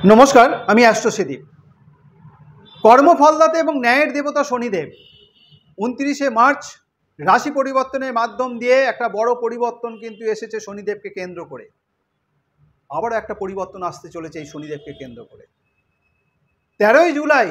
नमस्कार আমি অ্যাস্ট্রো সেদীপ। কর্মফলদাতা এবং ন্যায়ের দেবতা শনিদেব 29শে মার্চ রাশি পরিবর্তনের মাধ্যম দিয়ে একটা বড় পরিবর্তন কিন্তু এসেছে শনিদেবকে কেন্দ্র করে। আবারও একটা পরিবর্তন আসতে চলেছে এই শনিদেবকে কেন্দ্র করে। 13ই জুলাই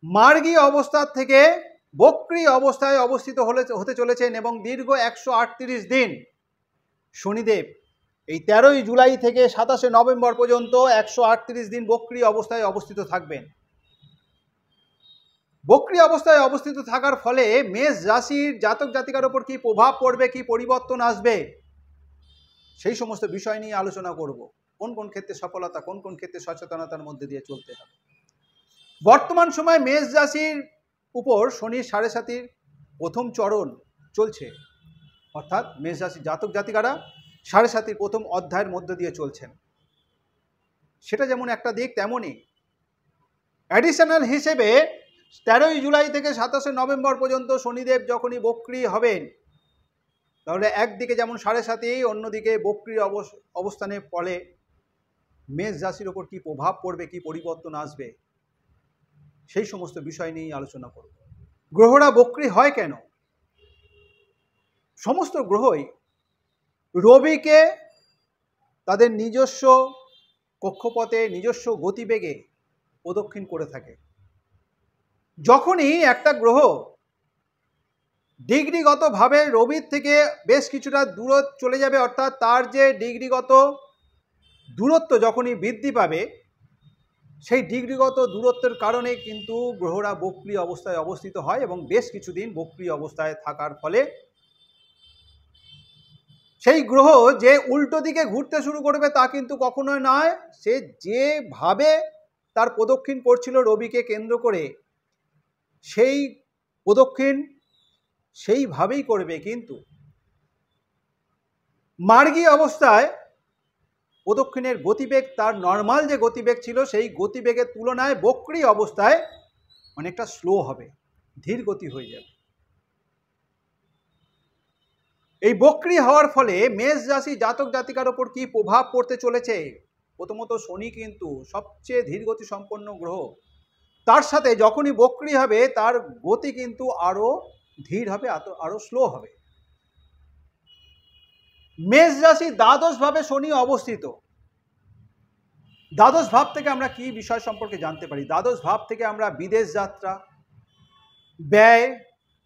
মার্গী অবস্থা থেকে বক্রী অবস্থায় অবস্থিত হতে চলেছেন এবং দীর্ঘ 138 দিন শনিদেব এই 13ই জুলাই থেকে 27শে নভেম্বর পর্যন্ত 138 দিন বক্রী অবস্থায় অবস্থিত থাকবেন। বক্রী অবস্থায় অবস্থিত থাকার ফলে মেষ রাশির জাতক জাতিকার উপর কী প্রভাব পড়বে, কী পরিবর্তন আসবে, সেই সমস্ত বিষয় নিয়ে আলোচনা করব। কোন কোন ক্ষেত্রে সফলতা, কোন কোন ক্ষেত্রে সচেতনতার মধ্যে দিয়ে চলতে হবে। বর্তমান সময় মেষ রাশির উপর শনির 7.5 প্রথম চরণ চলছে, অর্থাৎ মেষ রাশির জাতক জাতিকারা 7.5 প্রথম অধ্যায়ের মধ্য দিয়ে চলছেন। সেটা যেমন একটা দিক, তেমনই অ্যাডিশনাল হিসেবে 13ই জুলাই থেকে 27শে নভেম্বর পর্যন্ত শনিদেব যখনই বক্রী হবেন, তাহলে একদিকে যেমন 7.5, অন্যদিকে বক্রীর অবস্থানের ফলে মেষ রাশির ওপর কী প্রভাব পড়বে, কী পরিবর্তন আসবে, সেই সমস্ত বিষয় নিয়েই আলোচনা করব। গ্রহরা বক্রী হয় কেন? সমস্ত গ্রহই রবিকে তাদের নিজস্ব কক্ষপথে নিজস্ব গতিবেগে প্রদক্ষিণ করে থাকে। যখনই একটা গ্রহ ডিগ্রিগতভাবে রবির থেকে বেশ কিছুটা দূর চলে যাবে, অর্থাৎ তার যে ডিগ্রিগত দূরত্ব যখনই বৃদ্ধি পাবে, সেই ডিগ্রিগত দূরত্বের কারণে কিন্তু গ্রহরা বক্রী অবস্থায় অবস্থিত হয় এবং বেশ কিছুদিন বক্রী অবস্থায় থাকার ফলে সেই গ্রহ যে উল্টো দিকে ঘুরতে শুরু করবে তা কিন্তু কখনোই নয়। সে যেভাবে তার প্রদক্ষিণ করছিল রবিকে কেন্দ্র করে, সেই প্রদক্ষিণ সেইভাবেই করবে, কিন্তু মার্গী অবস্থায় প্রদক্ষিণের গতিবেগ তার নর্মাল যে গতিবেগ ছিল সেই গতিবেগের তুলনায় বক্রী অবস্থায় অনেকটা স্লো হবে, ধীর গতি হয়ে যাবে। এই বক্রী হওয়ার ফলে মেষ রাশি জাতক জাতিকার ওপর কী প্রভাব পড়তে চলেছে? প্রথমত শনি কিন্তু সবচেয়ে ধীরগতি সম্পন্ন গ্রহ, তার সাথে যখনই বক্রী হবে তার গতি কিন্তু আরও ধীর হবে, আরও স্লো হবে। মেষ রাশি দ্বাদশভাবে শনি অবস্থিত। দ্বাদশ ভাব থেকে আমরা কি বিষয় সম্পর্কে জানতে পারি? দ্বাদশ ভাব থেকে আমরা বিদেশ যাত্রা, ব্যয়,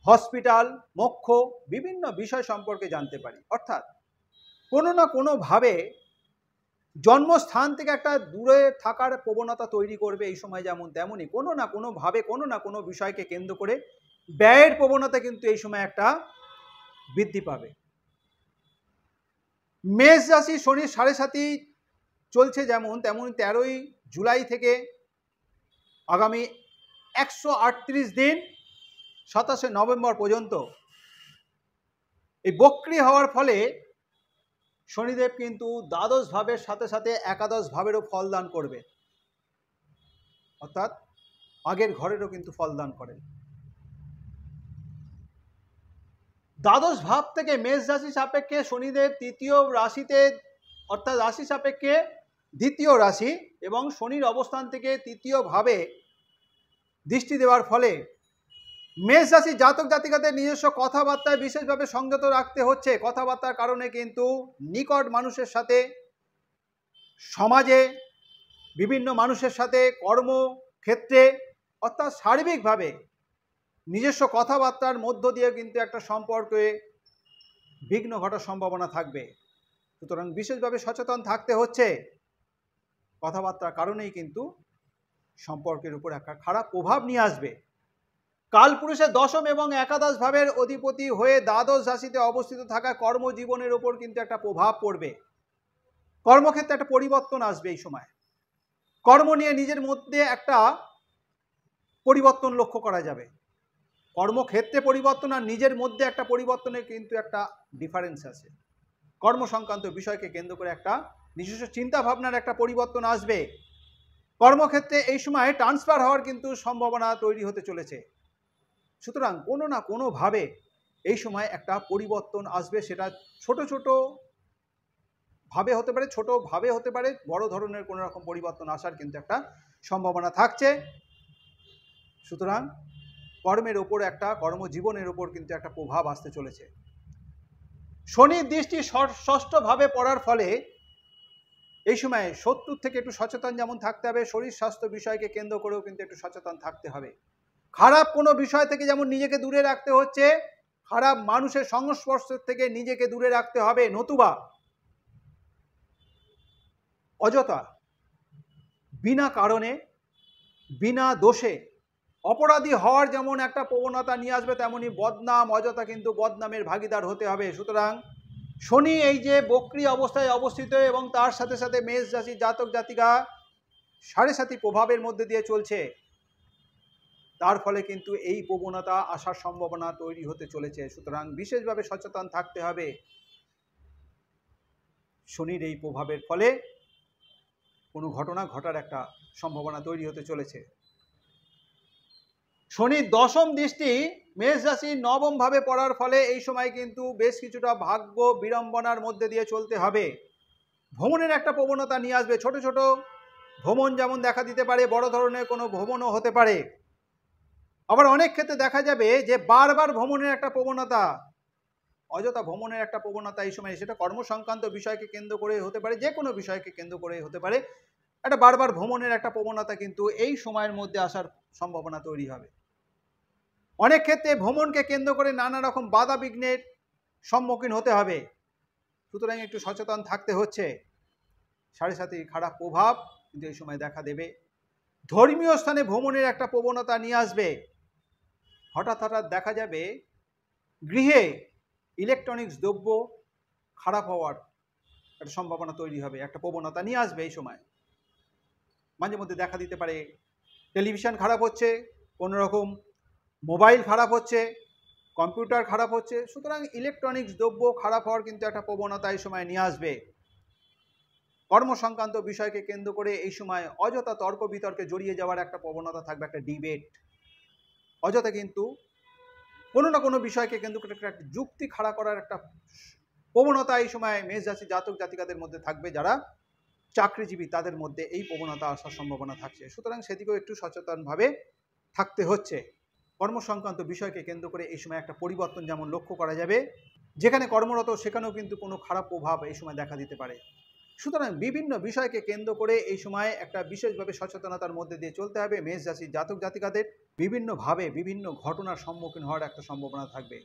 হসপিটাল, মোক্ষ, বিভিন্ন বিষয় সম্পর্কে জানতে পারি। অর্থাৎ কোনো না কোনোভাবে জন্মস্থান থেকে একটা দূরে থাকার প্রবণতা তৈরি করবে এই সময়, যেমন তেমনই কোনো না কোনোভাবে কোনো না কোনো বিষয়কে কেন্দ্র করে ব্যয়ের প্রবণতা কিন্তু এই সময় একটা বৃদ্ধি পাবে। মেষ রাশি শনির 7.5 চলছে যেমন, তেমন 13ই জুলাই থেকে আগামী 138 দিন 27শে নভেম্বর পর্যন্ত এই বক্রী হওয়ার ফলে শনিদেব কিন্তু দ্বাদশ ভাবের সাথে সাথে একাদশ ভাবেরও ফলদান করবে, অর্থাৎ আগের ঘরেরও কিন্তু ফলদান করেন। দ্বাদশ ভাব থেকে মেষ রাশি সাপেক্ষে শনিদেব তৃতীয় রাশিতে, অর্থাৎ রাশি সাপেক্ষে দ্বিতীয় রাশি এবং শনির অবস্থান থেকে তৃতীয় ভাবে দৃষ্টি দেওয়ার ফলে মেষ রাশি জাতক জাতিকাদের নিজস্ব কথাবার্তায় বিশেষভাবে সংযত রাখতে হচ্ছে। কথাবার্তার কারণে কিন্তু নিকট মানুষের সাথে, সমাজে বিভিন্ন মানুষের সাথে, কর্মক্ষেত্রে, অর্থাৎ সার্বিকভাবে নিজস্ব কথাবার্তার মধ্য দিয়ে কিন্তু একটা সম্পর্কে বিঘ্ন ঘটার সম্ভাবনা থাকবে। সুতরাং বিশেষভাবে সচেতন থাকতে হচ্ছে। কথাবার্তার কারণেই কিন্তু সম্পর্কের উপর একটা খারাপ প্রভাব নিয়ে আসবে। কালপুরুষের দশম এবং একাদশ ভাবের অধিপতি হয়ে দ্বাদশ রাশিতে অবস্থিত থাকা কর্মজীবনের ওপর কিন্তু একটা প্রভাব পড়বে। কর্মক্ষেত্রে একটা পরিবর্তন আসবে এই সময়। কর্ম নিয়ে নিজের মধ্যে একটা পরিবর্তন লক্ষ্য করা যাবে। কর্মক্ষেত্রে পরিবর্তন আর নিজের মধ্যে একটা পরিবর্তনের কিন্তু একটা ডিফারেন্স আছে। কর্ম সংক্রান্ত বিষয়কে কেন্দ্র করে একটা নিজস্ব চিন্তা ভাবনার একটা পরিবর্তন আসবে। কর্মক্ষেত্রে এই সময় ট্রান্সফার হওয়ার কিন্তু সম্ভাবনা তৈরি হতে চলেছে। সুতরাং কোনো না কোনোভাবে এই সময় একটা পরিবর্তন আসবে, সেটা ছোট ছোট ভাবে হতে পারে, ছোট ভাবে হতে পারে, বড় ধরনের কোনো রকম পরিবর্তন আসার কিন্তু একটা সম্ভাবনা থাকছে। সুতরাং কর্মের ওপর একটা, কর্মজীবনের ওপর কিন্তু একটা প্রভাব আসতে চলেছে। শনির দৃষ্টি ষষ্ঠভাবে পড়ার ফলে এই সময় শত্রুর থেকে একটু সচেতন যেমন থাকতে হবে, শরীর স্বাস্থ্য বিষয়কে কেন্দ্র করেও কিন্তু একটু সচেতন থাকতে হবে। খারাপ কোনো বিষয় থেকে যেমন নিজেকে দূরে রাখতে হচ্ছে, খারাপ মানুষের সংস্পর্শ থেকে নিজেকে দূরে রাখতে হবে, নতুবা অযথা বিনা কারণে বিনা দোষে অপরাধী হওয়ার যেমন একটা প্রবণতা নিয়ে আসবে, তেমনি বদনাম, অযথা কিন্তু বদনামের ভাগিদার হতে হবে। সুতরাং শনি এই যে বক্রী অবস্থায় অবস্থিত এবং তার সাথে সাথে মেষ রাশি জাতক জাতিকা সাড়ে সাতি প্রভাবের মধ্যে দিয়ে চলছে, তার ফলে কিন্তু এই প্রবণতা আসার সম্ভাবনা তৈরি হতে চলেছে। সুতরাং বিশেষভাবে সচেতন থাকতে হবে। শনির এই প্রভাবের ফলে কোনো ঘটনা ঘটার একটা সম্ভাবনা তৈরি হতে চলেছে। শনির দশম দৃষ্টি মেষ রাশি নবম ভাবে পড়ার ফলে এই সময় কিন্তু বেশ কিছুটা ভাগ্য বিড়ম্বনার মধ্যে দিয়ে চলতে হবে। ভ্রমণের একটা প্রবণতা নিয়ে আসবে। ছোট ছোট ভ্রমণ যেমন দেখা দিতে পারে, বড় ধরনের কোনো ভ্রমণও হতে পারে। আবার অনেক ক্ষেত্রে দেখা যাবে যে বারবার ভ্রমণের একটা প্রবণতা, অযথা ভ্রমণের একটা প্রবণতা এই সময়, সেটা কর্মসংক্রান্ত বিষয়কে কেন্দ্র করে হতে পারে, যে কোনো বিষয়কে কেন্দ্র করে হতে পারে, একটা বারবার ভ্রমণের একটা প্রবণতা কিন্তু এই সময়ের মধ্যে আসার সম্ভাবনা তৈরি হবে। অনেক ক্ষেত্রে ভ্রমণকে কেন্দ্র করে নানা রকম বাধা বিঘ্নের সম্মুখীন হতে হবে। সুতরাং একটু সচেতন থাকতে হচ্ছে। সাড়ে সাতির খারাপ প্রভাব কিন্তু এই সময় দেখা দেবে। ধর্মীয় স্থানে ভ্রমণের একটা প্রবণতা নিয়ে আসবে। হঠাৎ হঠাৎ দেখা যাবে গৃহে ইলেকট্রনিক্স দ্রব্য খারাপ হওয়ার একটা সম্ভাবনা তৈরি হবে, একটা প্রবণতা নিয়ে আসবে এই সময়। মাঝে মধ্যে দেখা দিতে পারে টেলিভিশন খারাপ হচ্ছে, কোনো রকম মোবাইল খারাপ হচ্ছে, কম্পিউটার খারাপ হচ্ছে। সুতরাং ইলেকট্রনিক্স দ্রব্য খারাপ হওয়ার কিন্তু একটা প্রবণতা এই সময় নিয়ে আসবে। কর্মসংক্রান্ত বিষয়কে কেন্দ্র করে এই সময় অযথা তর্ক বিতর্কে জড়িয়ে যাওয়ার একটা প্রবণতা থাকবে, একটা ডিবেট। অযথা কিন্তু কোনো না কোনো বিষয়কে কেন্দ্র করে একটা যুক্তি খাড়া করার একটা প্রবণতা এই সময় মেষ রাশি জাতক জাতিকাদের মধ্যে থাকবে। যারা চাকরিজীবী তাদের মধ্যে এই প্রবণতা আসার সম্ভাবনা থাকছে। সুতরাং সেদিকেও একটু সচেতনভাবে থাকতে হচ্ছে। কর্মসংক্রান্ত বিষয়কে কেন্দ্র করে এই সময় একটা পরিবর্তন যেমন লক্ষ্য করা যাবে, যেখানে কর্মরত সেখানেও কিন্তু কোনো খারাপ প্রভাব এই সময় দেখা দিতে পারে। সুতরাং বিভিন্ন বিষয়কে কেন্দ্র করে এই সময় একটা বিশেষভাবে সচেতনতার মধ্যে দিয়ে চলতে হবে। মেষ রাশির জাতক জাতিকাদের বিভিন্নভাবে বিভিন্ন ঘটনার সম্মুখীন হওয়ার একটা সম্ভাবনা থাকবে।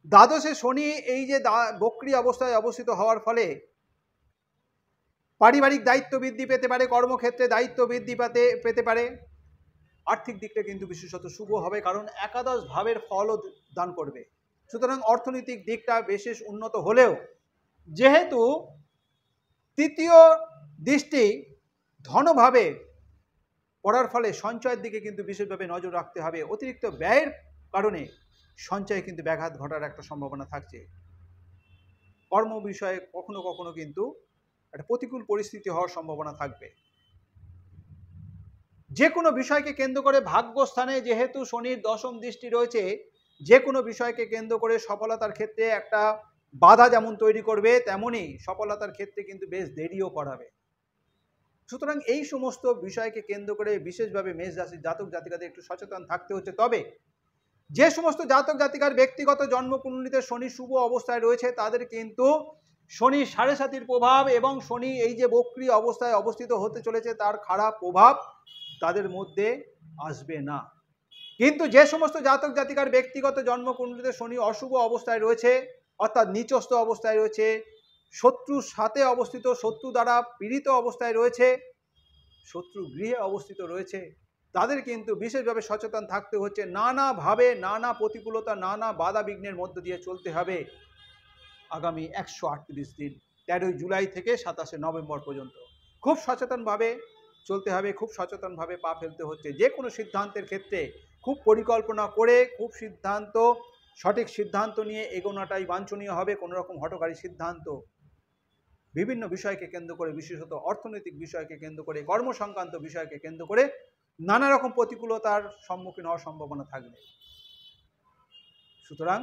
দ্বাদশে শনি এই যে বক্রী অবস্থায় অবস্থিত হওয়ার ফলে পারিবারিক দায়িত্ব বৃদ্ধি পেতে পারে, কর্মক্ষেত্রে দায়িত্ব বৃদ্ধি পেতে পারে। আর্থিক দিকটা কিন্তু বিশেষত শুভ হবে, কারণ একাদশ ভাবের ফলও দান করবে। সুতরাং অর্থনৈতিক দিকটা বিশেষ উন্নত হলেও, যেহেতু তৃতীয় দৃষ্টি ধনভাবে পড়ার ফলে সঞ্চয়ের দিকে কিন্তু বিশেষভাবে নজর রাখতে হবে। অতিরিক্ত ব্যয়ের কারণে সঞ্চয়ে কিন্তু ব্যাঘাত ঘটার একটা সম্ভাবনা থাকছে। কর্ম বিষয়ে কখনো কখনো কিন্তু একটা প্রতিকূল পরিস্থিতি হওয়ার সম্ভাবনা থাকবে। যে কোনো বিষয়কে কেন্দ্র করে ভাগ্যস্থানে যেহেতু শনির দশম দৃষ্টি রয়েছে, যে কোনো বিষয়কে কেন্দ্র করে সফলতার ক্ষেত্রে একটা বাধা যেমন তৈরি করবে, তেমনি সফলতার ক্ষেত্রে কিন্তু বেশ দেরিও করাবে। সুতরাং এই সমস্ত বিষয়কে কেন্দ্র করে বিশেষভাবে মেষ রাশির জাতক জাতিকাদের একটু সচেতন থাকতে হচ্ছে। তবে যে সমস্ত জাতক জাতিকার ব্যক্তিগত জন্মকুণ্ডলিতে শনি শুভ অবস্থায় রয়েছে, তাদের কিন্তু শনি সাড়ে সাতির প্রভাব এবং শনি এই যে বক্রী অবস্থায় অবস্থিত হতে চলেছে তার খারাপ প্রভাব তাদের মধ্যে আসবে না। কিন্তু যে সমস্ত জাতক জাতিকার ব্যক্তিগত জন্মকুণ্ডলিতে শনি অশুভ অবস্থায় রয়েছে, অর্থাৎ নিচস্থ অবস্থায় রয়েছে, শত্রুর সাথে অবস্থিত, শত্রু দ্বারা পীড়িত অবস্থায় রয়েছে, শত্রু গৃহে অবস্থিত রয়েছে, তাদের কিন্তু বিশেষভাবে সচেতন থাকতে হচ্ছে। নানাভাবে নানা প্রতিকূলতা, নানা বাধা বিঘ্নের মধ্য দিয়ে চলতে হবে আগামী 138 দিন, 13 জুলাই থেকে 27 নভেম্বর পর্যন্ত। খুব সচেতনভাবে চলতে হবে, খুব সচেতনভাবে পা ফেলতে হচ্ছে। যে কোনো সিদ্ধান্তের ক্ষেত্রে খুব পরিকল্পনা করে, খুব সঠিক সিদ্ধান্ত নিয়ে এগোনোটাই বাঞ্ছনীয় হবে। কোনো রকম হঠকারী সিদ্ধান্ত বিভিন্ন বিষয়কে কেন্দ্র করে, বিশেষত অর্থনৈতিক বিষয়কে কেন্দ্র করে, কর্মসংক্রান্ত বিষয়কে কেন্দ্র করে নানা রকম প্রতিকূলতার সম্মুখীন হওয়ার সম্ভাবনা থাকবে। সুতরাং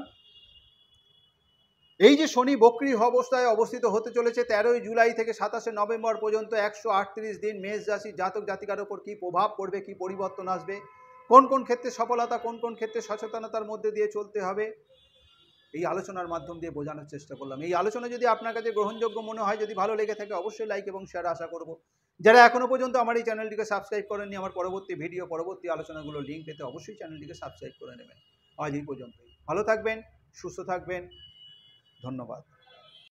এই যে শনি বক্রী অবস্থায় অবস্থিত হতে চলেছে 13ই জুলাই থেকে 27শে নভেম্বর পর্যন্ত 138 দিন মেষ রাশি জাতক জাতিকার উপর কী প্রভাব পড়বে, কী পরিবর্তন আসবে, কোন কোন ক্ষেত্রে সফলতা, কোন কোন ক্ষেত্রে সচেতনতার মধ্যে দিয়ে চলতে হবে, এই আলোচনার মাধ্যম দিয়ে বোঝানোর চেষ্টা করলাম। এই আলোচনা যদি আপনার কাছে গ্রহণযোগ্য মনে হয়, যদি ভালো লেগে থাকে, অবশ্যই লাইক এবং শেয়ার আশা করব। যারা এখনও পর্যন্ত আমার এই চ্যানেলটিকে সাবস্ক্রাইব করেননি, আমার পরবর্তী ভিডিও, পরবর্তী আলোচনাগুলোর লিঙ্ক পেতে অবশ্যই চ্যানেলটিকে সাবস্ক্রাইব করে নেবেন। আজ এই পর্যন্তই। ভালো থাকবেন, সুস্থ থাকবেন, ধন্যবাদ।